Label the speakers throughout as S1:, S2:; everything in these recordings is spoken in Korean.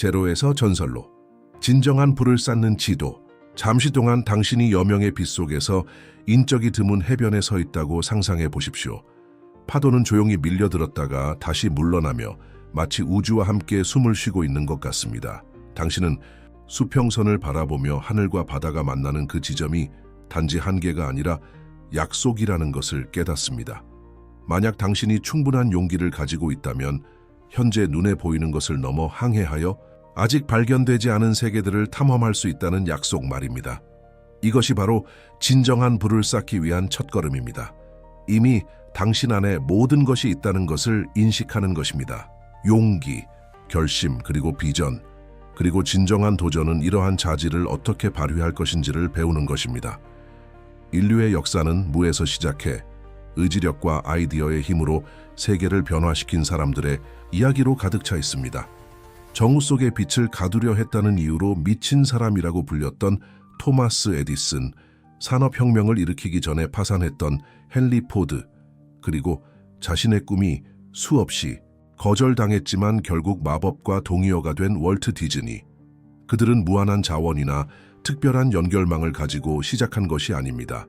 S1: 제로에서 전설로. 진정한 불을 쌓는 지도. 잠시 동안 당신이 여명의 빛 속에서 인적이 드문 해변에 서 있다고 상상해 보십시오. 파도는 조용히 밀려들었다가 다시 물러나며 마치 우주와 함께 숨을 쉬고 있는 것 같습니다. 당신은 수평선을 바라보며 하늘과 바다가 만나는 그 지점이 단지 한계가 아니라 약속이라는 것을 깨닫습니다. 만약 당신이 충분한 용기를 가지고 있다면 현재 눈에 보이는 것을 넘어 항해하여 아직 발견되지 않은 세계들을 탐험할 수 있다는 약속 말입니다. 이것이 바로 진정한 불을 쌓기 위한 첫걸음입니다. 이미 당신 안에 모든 것이 있다는 것을 인식하는 것입니다. 용기, 결심, 그리고 비전, 그리고 진정한 도전은 이러한 자질을 어떻게 발휘할 것인지를 배우는 것입니다. 인류의 역사는 무에서 시작해 의지력과 아이디어의 힘으로 세계를 변화시킨 사람들의 이야기로 가득 차 있습니다. 정우 속의 빛을 가두려 했다는 이유로 미친 사람이라고 불렸던 토마스 에디슨, 산업혁명을 일으키기 전에 파산했던 헨리 포드, 그리고 자신의 꿈이 수없이 거절당했지만 결국 마법과 동의어가 된 월트 디즈니. 그들은 무한한 자원이나 특별한 연결망을 가지고 시작한 것이 아닙니다.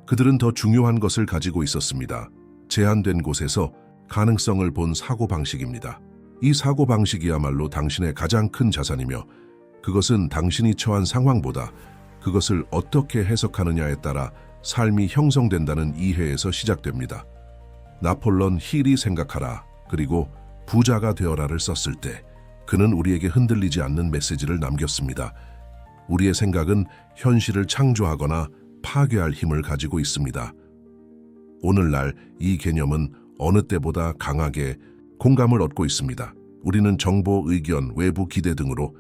S1: 그들은 더 중요한 것을 가지고 있었습니다. 제한된 곳에서 가능성을 본 사고방식입니다. 이 사고방식이야말로 당신의 가장 큰 자산이며 그것은 당신이 처한 상황보다 그것을 어떻게 해석하느냐에 따라 삶이 형성된다는 이해에서 시작됩니다. 나폴론 힐이 생각하라, 그리고 부자가 되어라를 썼을 때 그는 우리에게 흔들리지 않는 메시지를 남겼습니다. 우리의 생각은 현실을 창조하거나 파괴할 힘을 가지고 있습니다. 오늘날 이 개념은 어느 때보다 강하게 공감을 얻고 있습니다. 우리는 정보, 의견, 외부 기대 등으로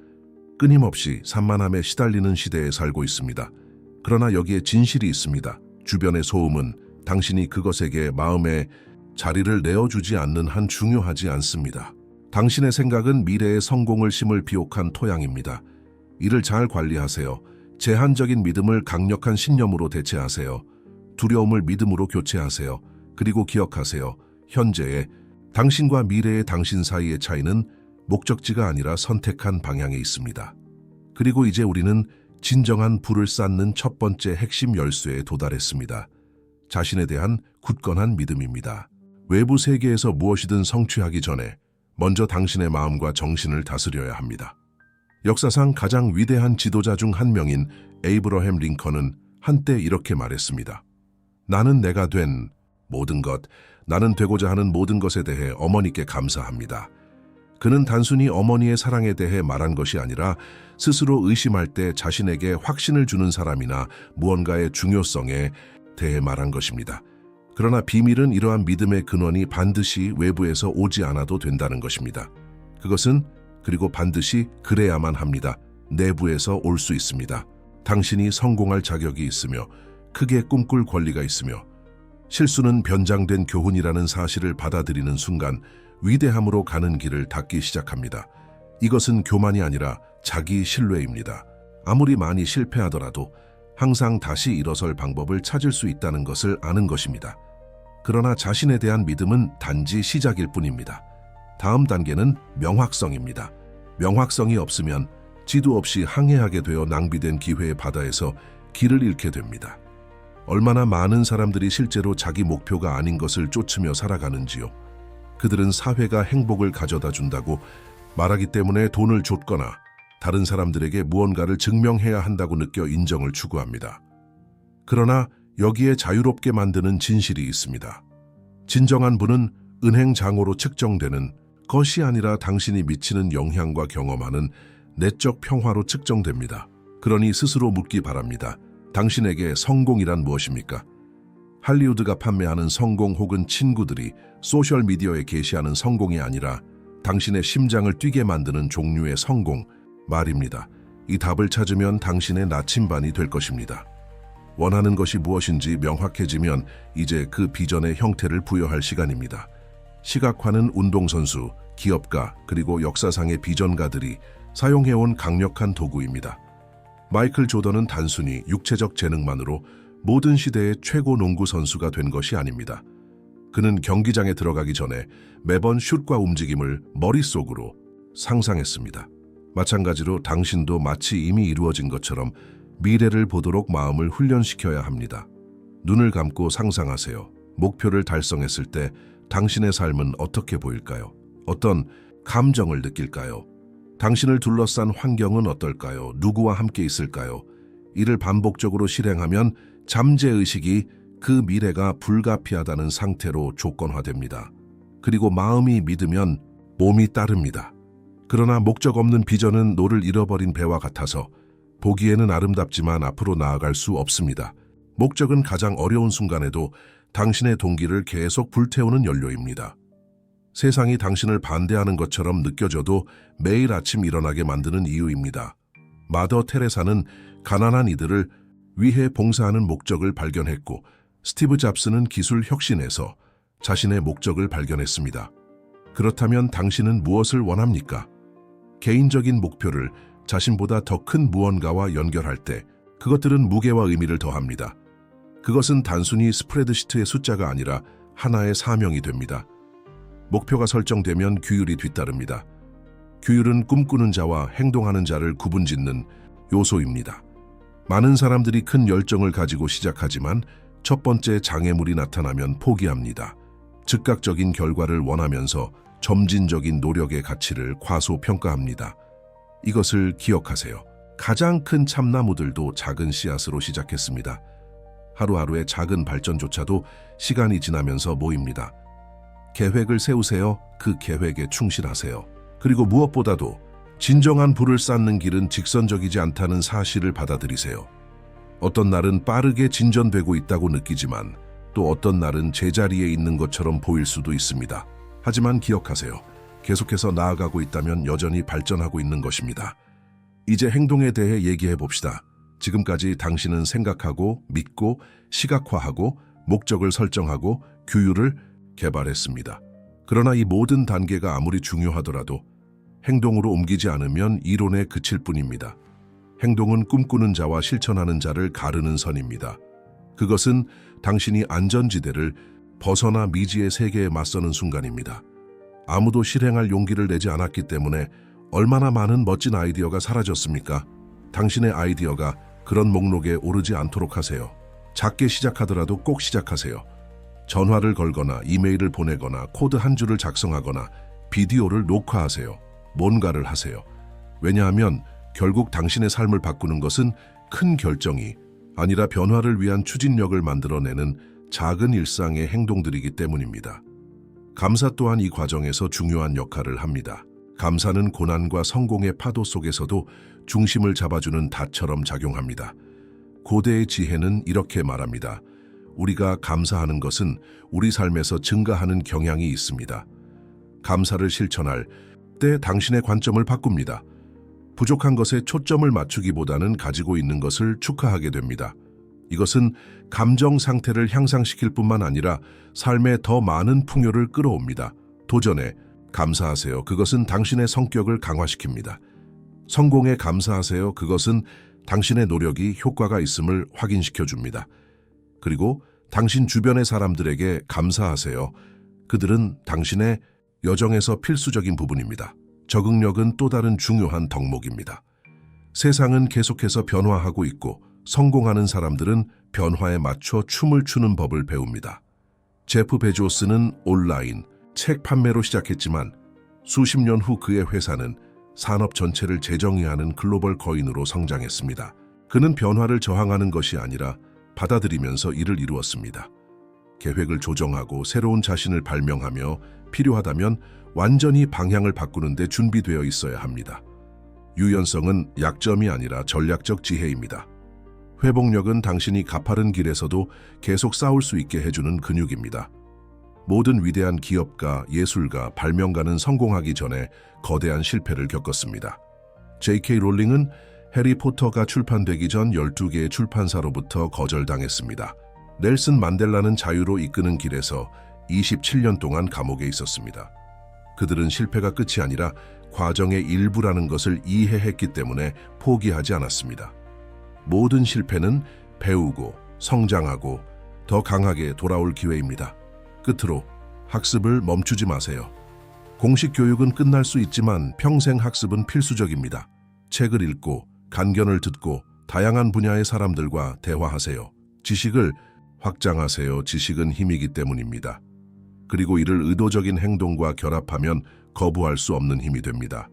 S1: 끊임없이 산만함에 시달리는 시대에 살고 있습니다. 그러나 여기에 진실이 있습니다. 주변의 소음은 당신이 그것에게 마음의 자리를 내어주지 않는 한 중요하지 않습니다. 당신의 생각은 미래의 성공을 심을 비옥한 토양입니다. 이를 잘 관리하세요. 제한적인 믿음을 강력한 신념으로 대체하세요. 두려움을 믿음으로 교체하세요. 그리고 기억하세요. 현재의 당신과 미래의 당신 사이의 차이는 목적지가 아니라 선택한 방향에 있습니다. 그리고 이제 우리는 진정한 불을 쌓는 첫 번째 핵심 열쇠에 도달했습니다. 자신에 대한 굳건한 믿음입니다. 외부 세계에서 무엇이든 성취하기 전에 먼저 당신의 마음과 정신을 다스려야 합니다. 역사상 가장 위대한 지도자 중 한 명인 에이브러햄 링컨은 한때 이렇게 말했습니다. 나는 내가 된 모든 것, 나는 되고자 하는 모든 것에 대해 어머니께 감사합니다. 그는 단순히 어머니의 사랑에 대해 말한 것이 아니라 스스로 의심할 때 자신에게 확신을 주는 사람이나 무언가의 중요성에 대해 말한 것입니다. 그러나 비밀은 이러한 믿음의 근원이 반드시 외부에서 오지 않아도 된다는 것입니다. 그것은 그리고 반드시 그래야만 합니다. 내부에서 올 수 있습니다. 당신이 성공할 자격이 있으며 크게 꿈꿀 권리가 있으며 실수는 변장된 교훈이라는 사실을 받아들이는 순간 위대함으로 가는 길을 닫기 시작합니다. 이것은 교만이 아니라 자기 신뢰입니다. 아무리 많이 실패하더라도 항상 다시 일어설 방법을 찾을 수 있다는 것을 아는 것입니다. 그러나 자신에 대한 믿음은 단지 시작일 뿐입니다. 다음 단계는 명확성입니다. 명확성이 없으면 지도 없이 항해하게 되어 낭비된 기회의 바다에서 길을 잃게 됩니다. 얼마나 많은 사람들이 실제로 자기 목표가 아닌 것을 쫓으며 살아가는지요. 그들은 사회가 행복을 가져다 준다고 말하기 때문에 돈을 줬거나 다른 사람들에게 무언가를 증명해야 한다고 느껴 인정을 추구합니다. 그러나 여기에 자유롭게 만드는 진실이 있습니다. 진정한 부는 은행장으로 측정되는 것이 아니라 당신이 미치는 영향과 경험하는 내적 평화로 측정됩니다. 그러니 스스로 묻기 바랍니다. 당신에게 성공이란 무엇입니까? 할리우드가 판매하는 성공 혹은 친구들이 소셜미디어에 게시하는 성공이 아니라 당신의 심장을 뛰게 만드는 종류의 성공 말입니다. 이 답을 찾으면 당신의 나침반이 될 것입니다. 원하는 것이 무엇인지 명확해지면 이제 그 비전의 형태를 부여할 시간입니다. 시각화는 운동선수, 기업가, 그리고 역사상의 비전가들이 사용해온 강력한 도구입니다. 마이클 조던은 단순히 육체적 재능만으로 모든 시대의 최고 농구 선수가 된 것이 아닙니다. 그는 경기장에 들어가기 전에 매번 슛과 움직임을 머릿속으로 상상했습니다. 마찬가지로 당신도 마치 이미 이루어진 것처럼 미래를 보도록 마음을 훈련시켜야 합니다. 눈을 감고 상상하세요. 목표를 달성했을 때 당신의 삶은 어떻게 보일까요? 어떤 감정을 느낄까요? 당신을 둘러싼 환경은 어떨까요? 누구와 함께 있을까요? 이를 반복적으로 실행하면 잠재의식이 그 미래가 불가피하다는 상태로 조건화됩니다. 그리고 마음이 믿으면 몸이 따릅니다. 그러나 목적 없는 비전은 노를 잃어버린 배와 같아서 보기에는 아름답지만 앞으로 나아갈 수 없습니다. 목적은 가장 어려운 순간에도 당신의 동기를 계속 불태우는 연료입니다. 세상이 당신을 반대하는 것처럼 느껴져도 매일 아침 일어나게 만드는 이유입니다. 마더 테레사는 가난한 이들을 위해 봉사하는 목적을 발견했고, 스티브 잡스는 기술 혁신에서 자신의 목적을 발견했습니다. 그렇다면 당신은 무엇을 원합니까? 개인적인 목표를 자신보다 더 큰 무언가와 연결할 때 그것들은 무게와 의미를 더합니다. 그것은 단순히 스프레드시트의 숫자가 아니라 하나의 사명이 됩니다. 목표가 설정되면 규율이 뒤따릅니다. 규율은 꿈꾸는 자와 행동하는 자를 구분짓는 요소입니다. 많은 사람들이 큰 열정을 가지고 시작하지만 첫 번째 장애물이 나타나면 포기합니다. 즉각적인 결과를 원하면서 점진적인 노력의 가치를 과소평가합니다. 이것을 기억하세요. 가장 큰 참나무들도 작은 씨앗으로 시작했습니다. 하루하루의 작은 발전조차도 시간이 지나면서 모입니다. 계획을 세우세요. 그 계획에 충실하세요. 그리고 무엇보다도 진정한 불을 쌓는 길은 직선적이지 않다는 사실을 받아들이세요. 어떤 날은 빠르게 진전되고 있다고 느끼지만 또 어떤 날은 제자리에 있는 것처럼 보일 수도 있습니다. 하지만 기억하세요. 계속해서 나아가고 있다면 여전히 발전하고 있는 것입니다. 이제 행동에 대해 얘기해 봅시다. 지금까지 당신은 생각하고 믿고 시각화하고 목적을 설정하고 규율을 개발했습니다. 그러나 이 모든 단계가 아무리 중요하더라도 행동으로 옮기지 않으면 이론에 그칠 뿐입니다. 행동은 꿈꾸는 자와 실천하는 자를 가르는 선입니다. 그것은 당신이 안전지대를 벗어나 미지의 세계에 맞서는 순간입니다. 아무도 실행할 용기를 내지 않았기 때문에 얼마나 많은 멋진 아이디어가 사라졌습니까? 당신의 아이디어가 그런 목록에 오르지 않도록 하세요. 작게 시작하더라도 꼭 시작하세요. 전화를 걸거나 이메일을 보내거나 코드 한 줄을 작성하거나 비디오를 녹화하세요. 뭔가를 하세요. 왜냐하면 결국 당신의 삶을 바꾸는 것은 큰 결정이 아니라 변화를 위한 추진력을 만들어내는 작은 일상의 행동들이기 때문입니다. 감사 또한 이 과정에서 중요한 역할을 합니다. 감사는 고난과 성공의 파도 속에서도 중심을 잡아주는 닷처럼 작용합니다. 고대의 지혜는 이렇게 말합니다. 우리가 감사하는 것은 우리 삶에서 증가하는 경향이 있습니다. 감사를 실천할 때 당신의 관점을 바꿉니다. 부족한 것에 초점을 맞추기보다는 가지고 있는 것을 축하하게 됩니다. 이것은 감정 상태를 향상시킬 뿐만 아니라 삶에 더 많은 풍요를 끌어옵니다. 도전에 감사하세요. 그것은 당신의 성격을 강화시킵니다. 성공에 감사하세요. 그것은 당신의 노력이 효과가 있음을 확인시켜줍니다. 그리고 당신 주변의 사람들에게 감사하세요. 그들은 당신의 여정에서 필수적인 부분입니다. 적응력은 또 다른 중요한 덕목입니다. 세상은 계속해서 변화하고 있고 성공하는 사람들은 변화에 맞춰 춤을 추는 법을 배웁니다. 제프 베조스는 온라인 책 판매로 시작했지만 수십 년 후 그의 회사는 산업 전체를 재정의하는 글로벌 거인으로 성장했습니다. 그는 변화를 저항하는 것이 아니라 받아들이면서 이를 이루었습니다. 계획을 조정하고 새로운 자신을 발명하며 필요하다면 완전히 방향을 바꾸는 데 준비되어 있어야 합니다. 유연성은 약점이 아니라 전략적 지혜입니다. 회복력은 당신이 가파른 길에서도 계속 싸울 수 있게 해주는 근육입니다. 모든 위대한 기업가, 예술가, 발명가는 성공하기 전에 거대한 실패를 겪었습니다. J.K. 롤링은 해리포터가 출판되기 전 12개의 출판사로부터 거절당했습니다. 넬슨 만델라는 자유로 이끄는 길에서 27년 동안 감옥에 있었습니다. 그들은 실패가 끝이 아니라 과정의 일부라는 것을 이해했기 때문에 포기하지 않았습니다. 모든 실패는 배우고 성장하고 더 강하게 돌아올 기회입니다. 끝으로 학습을 멈추지 마세요. 공식 교육은 끝날 수 있지만 평생 학습은 필수적입니다. 책을 읽고 간견을 듣고 다양한 분야의 사람들과 대화하세요. 지식을 확장하세요. 지식은 힘이기 때문입니다. 그리고 이를 의도적인 행동과 결합하면 거부할 수 없는 힘이 됩니다.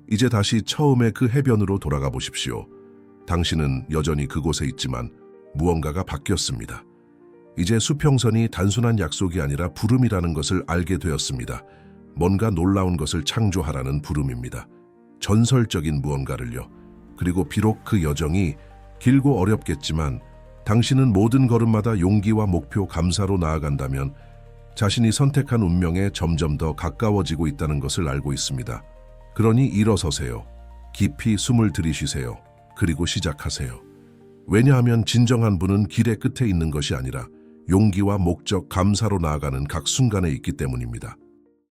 S1: 이제 다시 처음의 그 해변으로 돌아가 보십시오. 당신은 여전히 그곳에 있지만 무언가가 바뀌었습니다. 이제 수평선이 단순한 약속이 아니라 부름이라는 것을 알게 되었습니다. 뭔가 놀라운 것을 창조하라는 부름입니다. 전설적인 무언가를요. 그리고 비록 그 여정이 길고 어렵겠지만 당신은 모든 걸음마다 용기와 목표, 감사로 나아간다면 자신이 선택한 운명에 점점 더 가까워지고 있다는 것을 알고 있습니다. 그러니 일어서세요. 깊이 숨을 들이쉬세요. 그리고 시작하세요. 왜냐하면 진정한 분은 길의 끝에 있는 것이 아니라 용기와 목적, 감사로 나아가는 각 순간에 있기 때문입니다.